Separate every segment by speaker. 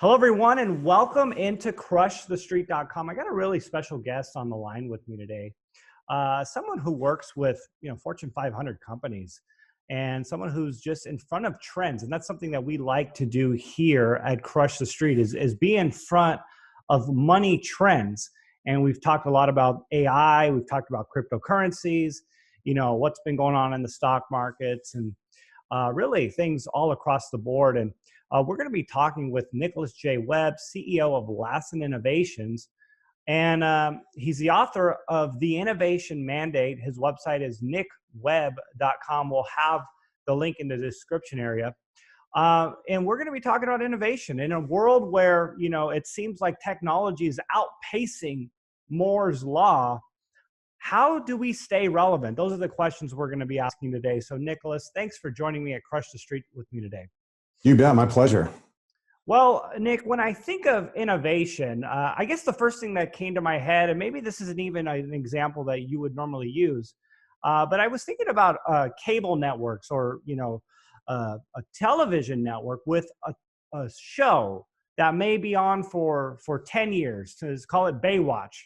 Speaker 1: Hello, everyone, and welcome into crushthestreet.com. I got a really special guest on the line with me today. Someone who works with Fortune 500 companies and someone who's just in front of trends. And that's something that we like to do here at Crush the Street is be in front of money trends. And we've talked a lot about AI. We've talked about cryptocurrencies, what's been going on in the stock markets and really things all across the board. And we're going to be talking with Nicholas J. Webb, CEO of Lassen Innovations. And he's the author of The Innovation Mandate. His website is nickwebb.com. We'll have the link in the description area. And we're going to be talking about innovation in a world where, it seems like technology is outpacing Moore's Law. How do we stay relevant? Those are the questions we're going to be asking today. So, Nicholas, thanks for joining me at Crush the Street with me today.
Speaker 2: You bet. My pleasure.
Speaker 1: Well, Nick, when I think of innovation, I guess the first thing that came to my head, and maybe this isn't even an example that you would normally use, but I was thinking about cable networks or, a television network with a show that may be on for 10 years. So let's call it Baywatch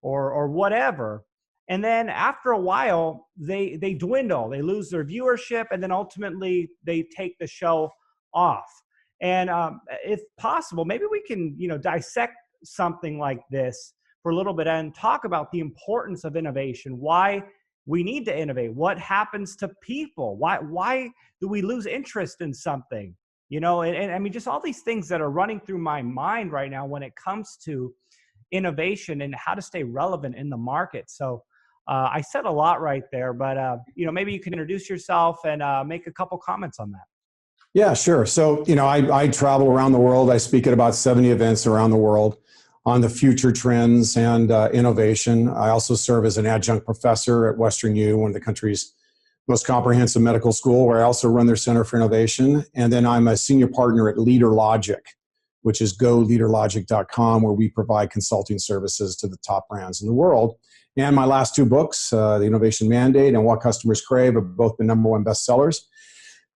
Speaker 1: or whatever. And then after a while, they dwindle, they lose their viewership, and then ultimately they take the show off. And if possible, maybe we can, dissect something like this for a little bit and talk about the importance of innovation, why we need to innovate, what happens to people, why do we lose interest in something, and I mean, just all these things that are running through my mind right now when it comes to innovation and how to stay relevant in the market. So I said a lot right there, but, maybe you can introduce yourself and make a couple comments on that.
Speaker 2: Yeah, sure. So, I travel around the world. I speak at about 70 events around the world on the future trends and innovation. I also serve as an adjunct professor at Western U, one of the country's most comprehensive medical school, where I also run their Center for Innovation. And then I'm a senior partner at LeaderLogic, which is goleaderlogic.com, where we provide consulting services to the top brands in the world. And my last two books, The Innovation Mandate and What Customers Crave, have both been #1 bestsellers.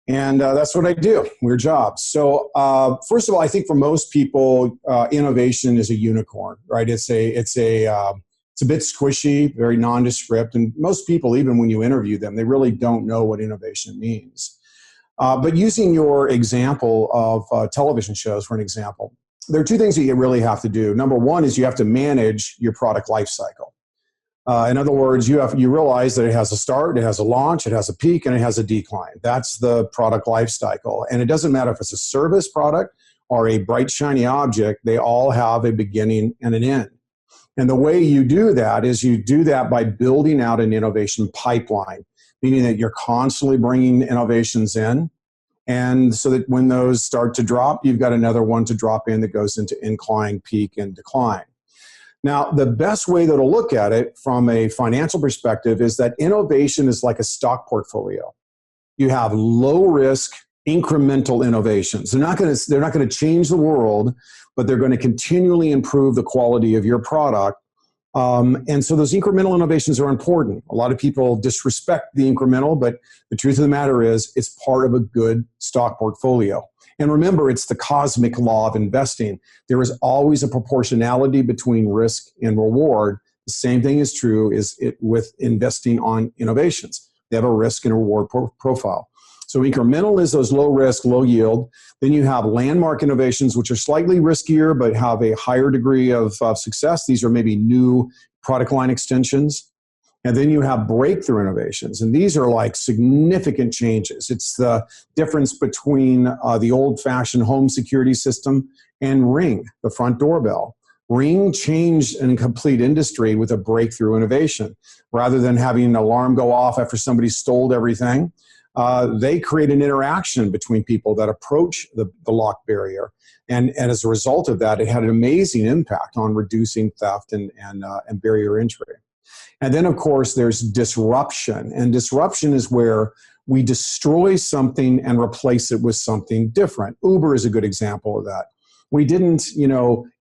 Speaker 2: And that's what I do, weird job. So first of all, I think for most people, innovation is a unicorn, right? It's a bit squishy, very nondescript. And most people, even when you interview them, they really don't know what innovation means. But using your example of television shows for an example, there are two things that you really have to do. Number one is you have to manage your product life cycle. In other words, you realize that it has a start, it has a launch, it has a peak, and it has a decline. That's the product life cycle. And it doesn't matter if it's a service product or a bright, shiny object, they all have a beginning and an end. And the way you do that is you do that by building out an innovation pipeline, meaning that you're constantly bringing innovations in. And so that when those start to drop, you've got another one to drop in that goes into incline, peak, and decline. Now, the best way to look at it from a financial perspective is that innovation is like a stock portfolio. You have low risk, incremental innovations. They're not going to change the world, but they're going to continually improve the quality of your product. And so those incremental innovations are important. A lot of people disrespect the incremental, but the truth of the matter is it's part of a good stock portfolio. And remember, it's the cosmic law of investing. There is always a proportionality between risk and reward. The same thing is true with investing on innovations. They have a risk and a reward profile. So incremental is those low risk, low yield. Then you have landmark innovations, which are slightly riskier, but have a higher degree of success. These are maybe new product line extensions. And then you have breakthrough innovations. And these are like significant changes. It's the difference between the old-fashioned home security system and Ring, the front doorbell. Ring changed a complete industry with a breakthrough innovation. Rather than having an alarm go off after somebody stole everything, they create an interaction between people that approach the lock barrier. And as a result of that, it had an amazing impact on reducing theft and barrier entry. And then, of course, there's disruption. And disruption is where we destroy something and replace it with something different. Uber is a good example of that. We didn't,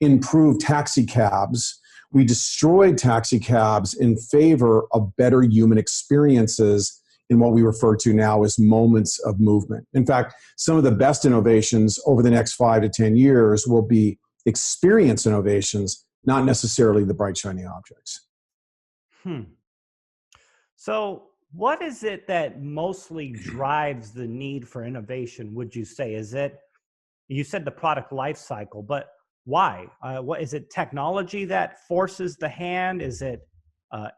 Speaker 2: improve taxi cabs. We destroyed taxi cabs in favor of better human experiences in what we refer to now as moments of movement. In fact, some of the best innovations over the next 5 to 10 years will be experience innovations, not necessarily the bright, shiny objects.
Speaker 1: Hmm. So, what is it that mostly drives the need for innovation, would you say? Is it, you said the product life cycle, but why? What is it, technology that forces the hand? Is it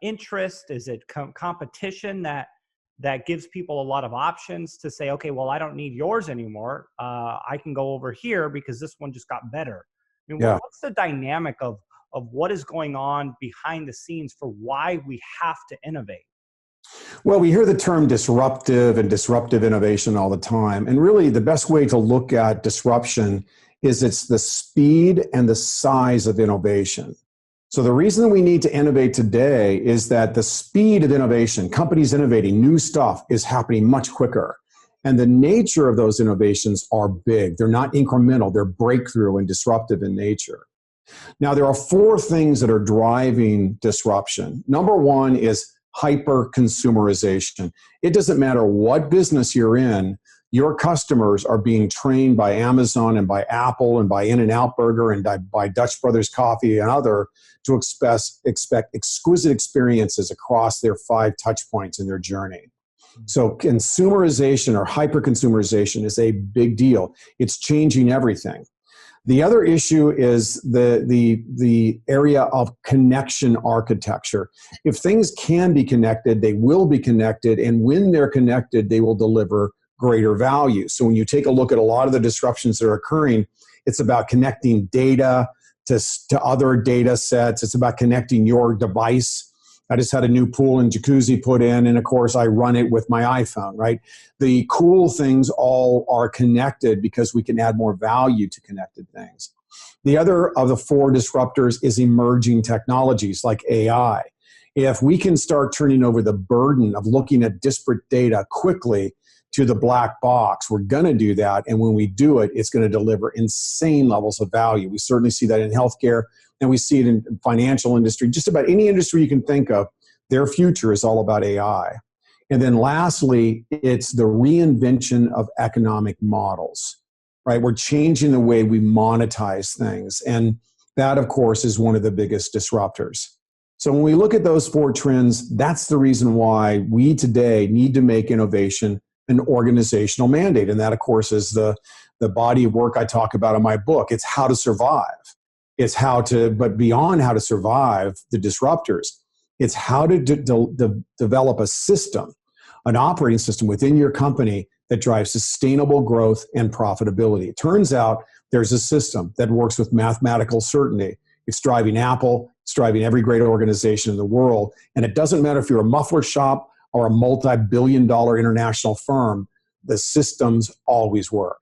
Speaker 1: interest? Is it competition that gives people a lot of options to say, okay, well, I don't need yours anymore. I can go over here because this one just got better. I mean,
Speaker 2: Yeah.
Speaker 1: what's the dynamic of what is going on behind the scenes for why we have to innovate?
Speaker 2: Well, we hear the term disruptive and disruptive innovation all the time. And really, the best way to look at disruption is it's the speed and the size of innovation. So, the reason we need to innovate today is that the speed of innovation, companies innovating new stuff, is happening much quicker. And the nature of those innovations are big. They're not incremental, they're breakthrough and disruptive in nature. Now, there are four things that are driving disruption. Number one is hyper consumerization. It doesn't matter what business you're in, your customers are being trained by Amazon and by Apple and by In-N-Out Burger and by Dutch Brothers Coffee and other to expect exquisite experiences across their 5 touch points in their journey. So consumerization or hyper consumerization is a big deal. It's changing everything. The other issue is the area of connection architecture. If things can be connected, they will be connected, and when they're connected, they will deliver greater value. So when you take a look at a lot of the disruptions that are occurring, it's about connecting data to other data sets. It's about connecting your device. I just had a new pool and jacuzzi put in, and of course I run it with my iPhone, right? The cool things all are connected because we can add more value to connected things. The other of the 4 disruptors is emerging technologies like AI. If we can start turning over the burden of looking at disparate data quickly to the black box, we're going to do that. And when we do it, it's going to deliver insane levels of value. We certainly see that in healthcare, and we see it in financial industry. Just about any industry you can think of, their future is all about AI. And then lastly, it's the reinvention of economic models, right? We're changing the way we monetize things. And that, of course, is one of the biggest disruptors. So when we look at those 4 trends, that's the reason why we today need to make innovation an organizational mandate. And that, of course, is the body of work I talk about in my book. It's how to survive. It's how to, but beyond how to survive the disruptors, it's how to develop a system, an operating system within your company that drives sustainable growth and profitability. It turns out there's a system that works with mathematical certainty. It's driving Apple, it's driving every great organization in the world. And it doesn't matter if you're a muffler shop or a multi-billion-dollar international firm, the systems always work.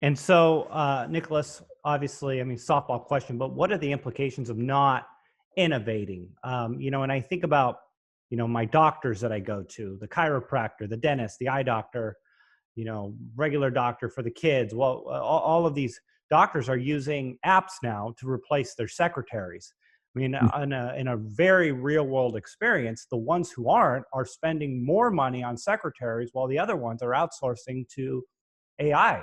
Speaker 1: And so, Nicholas, obviously, I mean, softball question, but what are the implications of not innovating? And I think about, my doctors that I go to, the chiropractor, the dentist, the eye doctor, regular doctor for the kids. Well, all of these doctors are using apps now to replace their secretaries. I mean, in a very real world experience, the ones who aren't are spending more money on secretaries while the other ones are outsourcing to AI.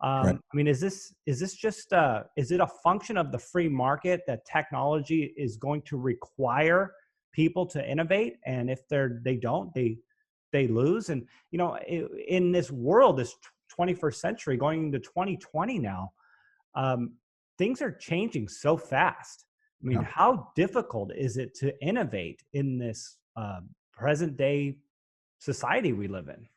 Speaker 2: Right.
Speaker 1: I mean, is this just is it a function of the free market that technology is going to require people to innovate, and if they don't, they lose? And in this world, this 21st century, going into 2020 now, things are changing so fast. I mean,
Speaker 2: Yeah.
Speaker 1: how difficult is it to innovate in this present day society we live in?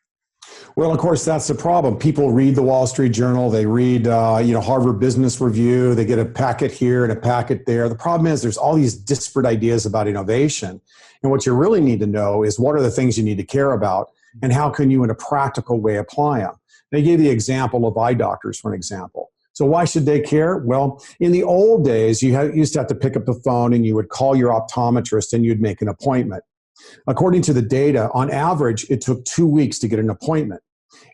Speaker 2: Well, of course, that's the problem. People read the Wall Street Journal. They read, Harvard Business Review. They get a packet here and a packet there. The problem is there's all these disparate ideas about innovation. And what you really need to know is what are the things you need to care about and how can you in a practical way apply them. They gave the example of eye doctors, for an example. So why should they care? Well, in the old days, you used to have to pick up the phone and you would call your optometrist and you'd make an appointment. According to the data, on average, it took 2 weeks to get an appointment.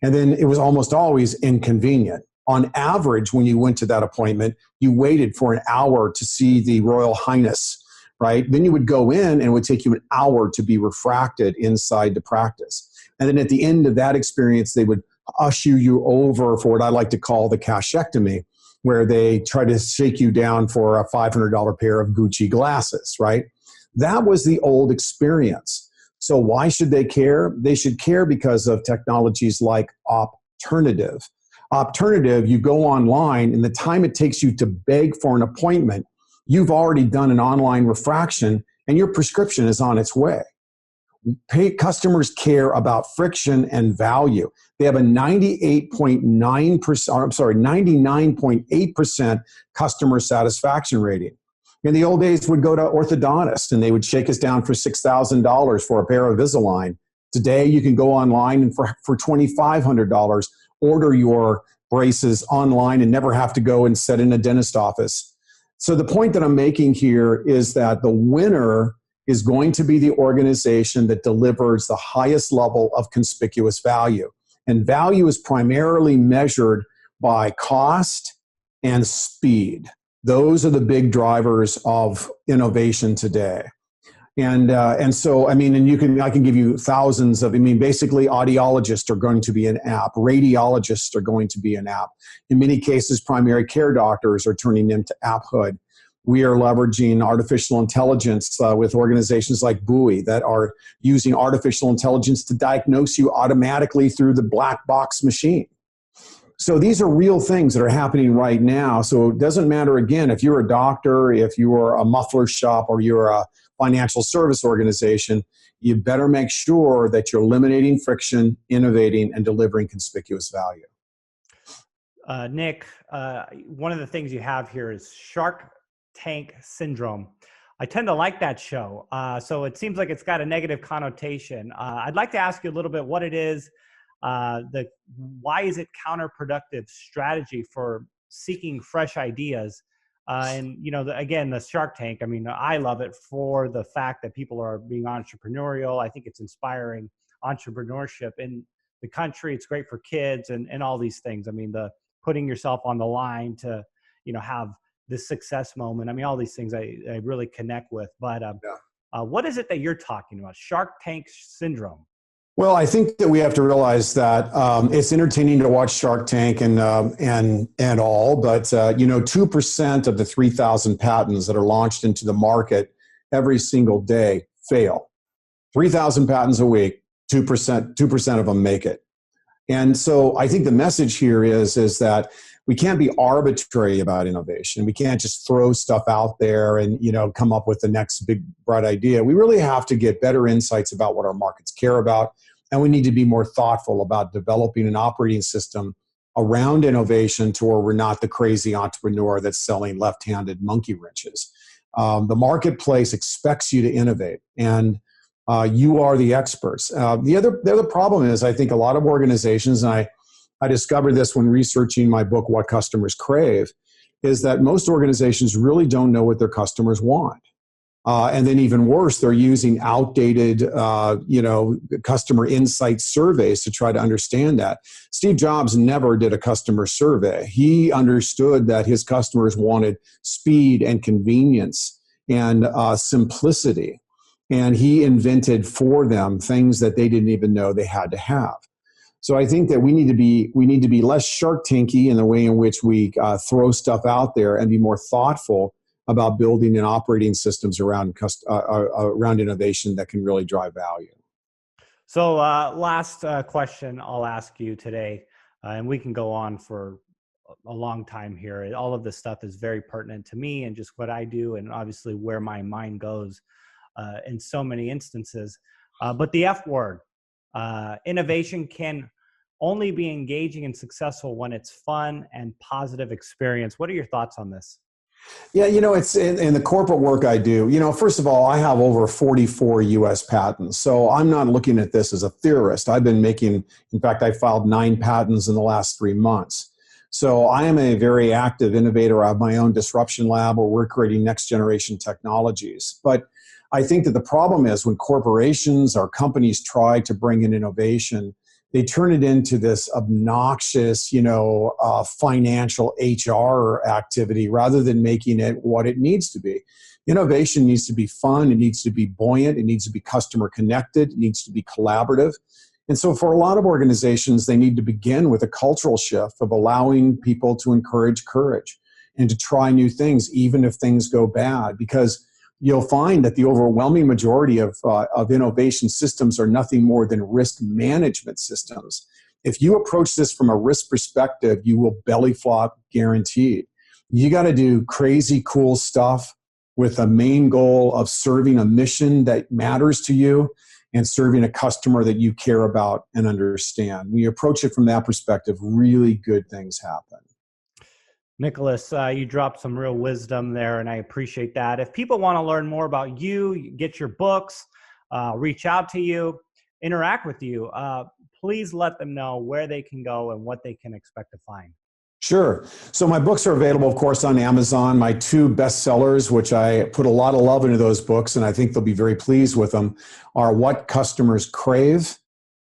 Speaker 2: And then it was almost always inconvenient. On average, when you went to that appointment, you waited for an hour to see the Royal Highness, right? Then you would go in and it would take you an hour to be refracted inside the practice. And then at the end of that experience, they would usher you over for what I like to call the cashectomy, where they try to shake you down for a $500 pair of Gucci glasses, right? That was the old experience. So why should they care? They should care because of technologies like Opternative. Opternative, you go online, and the time it takes you to beg for an appointment, you've already done an online refraction, and your prescription is on its way. Customers care about friction and value. They have a 99.8% customer satisfaction rating. In the old days, we'd go to orthodontist and they would shake us down for $6,000 for a pair of Invisalign. Today, you can go online and for $2,500, order your braces online and never have to go and sit in a dentist office. So the point that I'm making here is that the winner is going to be the organization that delivers the highest level of conspicuous value. And value is primarily measured by cost and speed. Those are the big drivers of innovation today. And so, I mean, I can give you thousands of, basically audiologists are going to be an app. Radiologists are going to be an app. In many cases, primary care doctors are turning them to apphood. We are leveraging artificial intelligence with organizations like Buoy that are using artificial intelligence to diagnose you automatically through the black box machine. So these are real things that are happening right now. So it doesn't matter, again, if you're a doctor, if you're a muffler shop, or you're a financial service organization, you better make sure that you're eliminating friction, innovating, and delivering conspicuous value.
Speaker 1: Nick, one of the things you have here is Shark Tank Syndrome. I tend to like that show. So it seems like it's got a negative connotation. I'd like to ask you a little bit what it is, why is it counterproductive strategy for seeking fresh ideas? And, again, the Shark Tank, I love it for the fact that people are being entrepreneurial. I think it's inspiring entrepreneurship in the country. It's great for kids and all these things. The putting yourself on the line to, have this success moment. All these things I really connect with. But what is it that you're talking about? Shark Tank Syndrome.
Speaker 2: Well, I think that we have to realize that it's entertaining to watch Shark Tank and all, but 2% of the 3,000 patents that are launched into the market every single day fail. 3,000 patents a week, 2% of them make it. And so I think the message here is that we can't be arbitrary about innovation. We can't just throw stuff out there and come up with the next big bright idea. We really have to get better insights about what our markets care about, and we need to be more thoughtful about developing an operating system around innovation to where we're not the crazy entrepreneur that's selling left-handed monkey wrenches. The marketplace expects you to innovate, and you are the experts. The other problem is, I think a lot of organizations, and I discovered this when researching my book, What Customers Crave, is that most organizations really don't know what their customers want. And then even worse, they're using outdated, customer insight surveys to try to understand that. Steve Jobs never did a customer survey. He understood that his customers wanted speed and convenience and simplicity. And he invented for them things that they didn't even know they had to have. So I think that we need to be less Shark Tanky in the way in which we throw stuff out there and be more thoughtful about building and operating systems around innovation that can really drive value.
Speaker 1: So last question I'll ask you today, and we can go on for a long time here. All of this stuff is very pertinent to me and just what I do, and obviously where my mind goes in so many instances. But the F word, innovation can only be engaging and successful when it's fun and positive experience. What are your thoughts on this?
Speaker 2: Yeah, it's in the corporate work I do. First of all, I have over 44 U.S. patents. So I'm not looking at this as a theorist. In fact, I filed 9 patents in the last 3 months. So I am a very active innovator. I have my own disruption lab where we're creating next generation technologies. But I think that the problem is when corporations or companies try to bring in innovation, they turn it into this obnoxious, financial HR activity rather than making it what it needs to be. Innovation needs to be fun. It needs to be buoyant. It needs to be customer connected. It needs to be collaborative. And so for a lot of organizations, they need to begin with a cultural shift of allowing people to encourage courage and to try new things, even if things go bad, because you'll find that the overwhelming majority of innovation systems are nothing more than risk management systems. If you approach this from a risk perspective, you will belly flop guaranteed. You got to do crazy cool stuff with a main goal of serving a mission that matters to you and serving a customer that you care about and understand. When you approach it from that perspective, really good things happen.
Speaker 1: Nicholas, you dropped some real wisdom there, and I appreciate that. If people want to learn more about you, get your books, reach out to you, interact with you, please let them know where they can go and what they can expect to find.
Speaker 2: Sure. So my books are available, of course, on Amazon. My two bestsellers, which I put a lot of love into those books, and I think they'll be very pleased with them, are What Customers Crave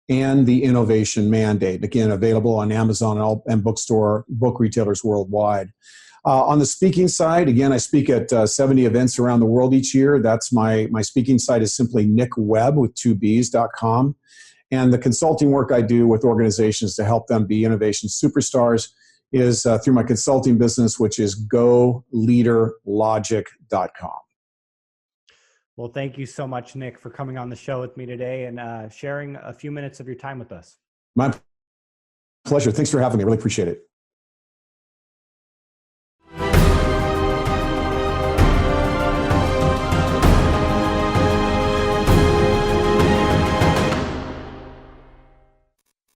Speaker 2: and The Innovation Mandate. Again, available on Amazon and book retailers worldwide. On the speaking side, again, I speak at 70 events around the world each year. That's my speaking site is simply nickwebb with 2bs.com. And the consulting work I do with organizations to help them be innovation superstars is through my consulting business, which is goleaderlogic.com.
Speaker 1: Well, thank you so much, Nick, for coming on the show with me today and sharing a few minutes of your time with us.
Speaker 2: My pleasure. Thanks for having me. I really appreciate it.